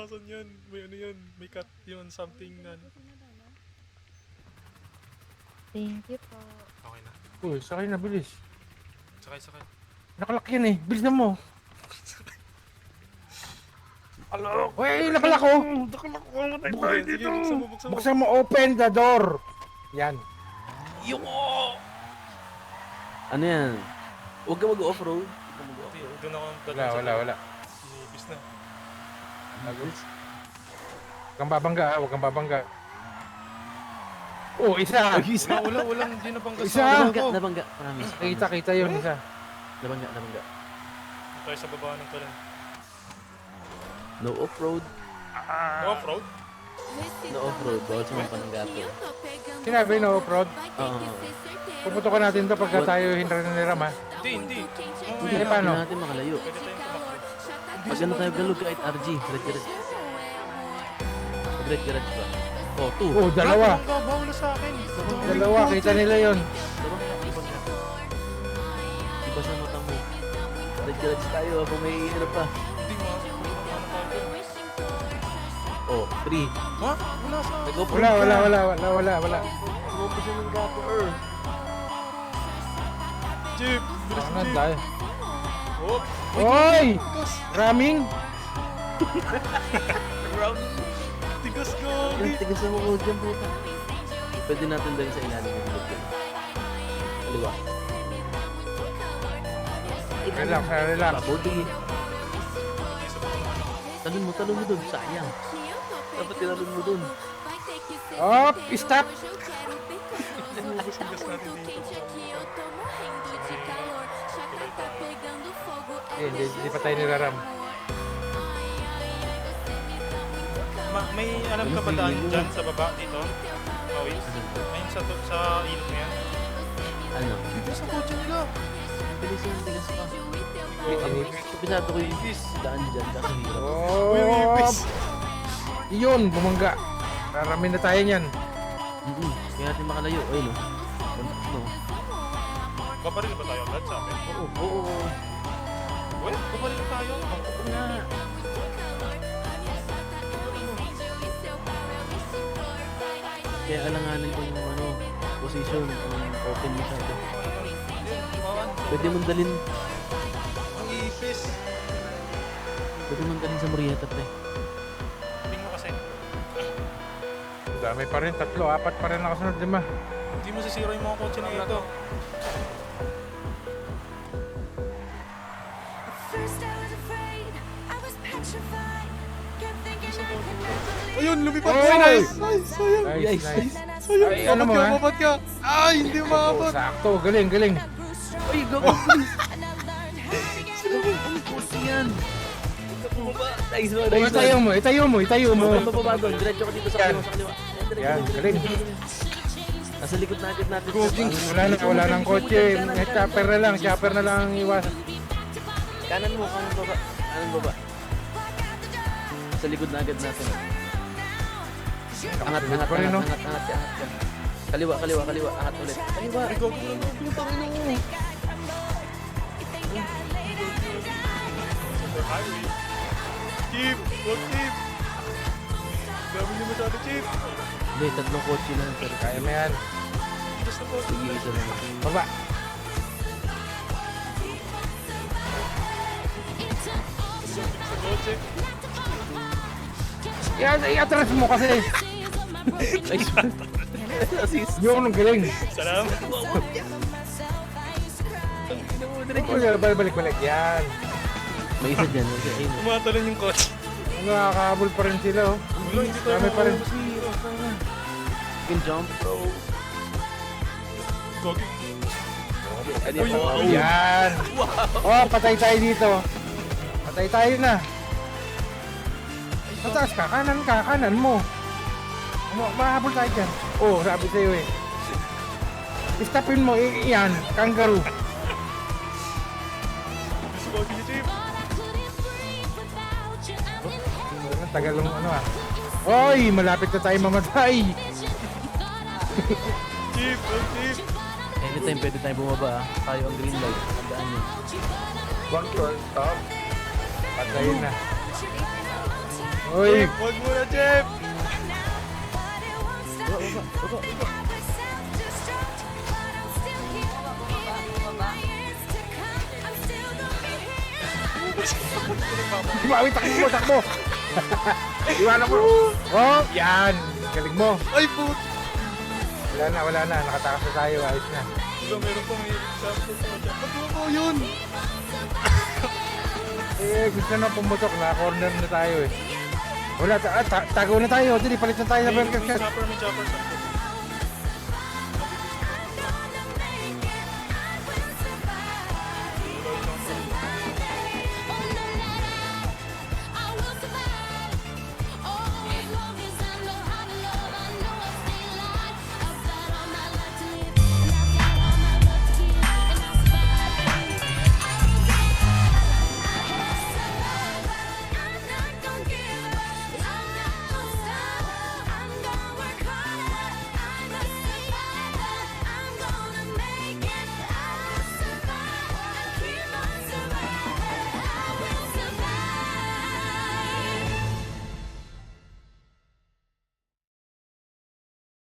Asan yan? May ano yan? May cut yun, something na. Thank you po. Okay na. Uy, sakay na, bilis. Sakay. Nakalak yan eh, bilisan mo. Alok! Uy, nakalak oh! Nakalak ko! Matay tayo dito! Buksan mo. Buksan mo, open the door! Yan. Yung Ano yan? Huwag ka mag-offroad. Doon ako Wala. Inibis na. Huwag kang babangga, huwag kang babangga. Oh, isa! Walang, hindi na bang Isa! Nabangga. Promise. Kita yun, isa. Nabangga. tayo sa baba ng tulan. No off-road. Off-road? No off-road. Bawal sumampa ng gato. Sinabi no, off-road. Oo. Puputukan natin to pagka tayo hinra-niram ha. Hindi. Hindi Eh, paano? natin makalayo. Pwede tayong tumakbo. Pag ano tayo galog kahit RG. Red-garage. Red-garage ba? Oh, 2. Oh, dalawa. Bawal na sa akin. Dalawa, kita nila yun. Iba sa mata mo. Red-garage tayo kung may hirap pa. Hindi mo. Oh, 3. Ha? Wala sa akin. Nag-off-road Wala. Nag-off siya ng gato, Jeep! Ano tayo? Oh! Hoy! Raming! Tigas ko! Tigas mo ko dyan, puta. Pwede natin dahil sa ilalim ng loob yan. Kaliwa. Relax. Body. Talon mo dun. Sayang. Dapat tinalon mo dun. Oh, stop! Hindi pa tayo nilaram. May alam ka ba daan dyan sa baba dito? Awis? Ayun sa ilog na yan. Ano? Dito sa kotse nila! Bilis yung tigas pa. Inipis. Kabisado ko yung daan dyan. Kaso hirap. Oh! Yun, bumangga. Raramin na tayo niyan. Kaya natin makalayo. Ayun o. No. Babaril ba tayo agad sa amin? Oo. Well, babaril tayo. Oo nga. Kaya alanganin ko yung position. Open masyado. Pwede mong dalhin. Ang ipis! Pwede mong dalhin sa Murieta, pre. Tingin mo kasi. Dami pa rin, 3, 4 pa rin nakasunod, 5. Hindi mo sisira yung mga kotse na ito. Ayun, lumipad Oy! ko. Nice! Sayang! Nice. Sayang! Ay, ano mo, ha? Mabat ka! Ay, hindi maabot! Sakto, galing. Uy, go! Ang puti yan! Nice one. Itayo mo. Huwag kang bababa doon. Diretso ka dito sa kaliwa. Yan, galing. Nasa likod na agad natin. Wala nang kotse. Chopper na lang ang iwas. Kanan mo, kanan baba. Kanan baba. Sa likod na agad natin. Angat pa rin, no? ka. Kaliwa. Angat ulit. Kaliwa. Highway! Jeep! Wag jeep! Dami niyo masyado jeep! Hindi, 3 kotse lang. Pero Kaya mo yan. Tigas na po! sige, isa lang. Baba. Sa kotse! I-atras mo kasi. Nice one. Assist. Yung galing. Salamat! Balik. Yan. May isa dyan. May isa. Ayun. Tumatalon yung kotse! Nakakahabol pa rin sila. Oh. Wala, hindi tayo Dami pa rin. Can jump, bro. Gogi! Yan. Oh, patay tayo dito. Patay tayo na. Mataas ka, kanan mo. Mahabol tayo dyan. Oh, sabi sa'yo eh. Stopin mo, yan, kangaroo. Gusto Gogi si jeep! Tagal ng Oy, malapit na tayo mamatay. Jeep! Wag jeep! Anytime pwede tayo bumaba. Tayo ang green light. Tandaan nyo. Stop. Patay na. Uy, Huwag mo na, Jeff! Bawi, takbo. Iwanan mo. Oh, yan. Galing mo. Ay, put! Wala na. Nakatakas na tayo. Ayos na. Meron pang example sa Jeff. Ba't mo yun? Gusto na pumutok na. Corner na tayo eh. Wala, tago na tayo. Dili, palit na tayo sa burger May shot. chopper.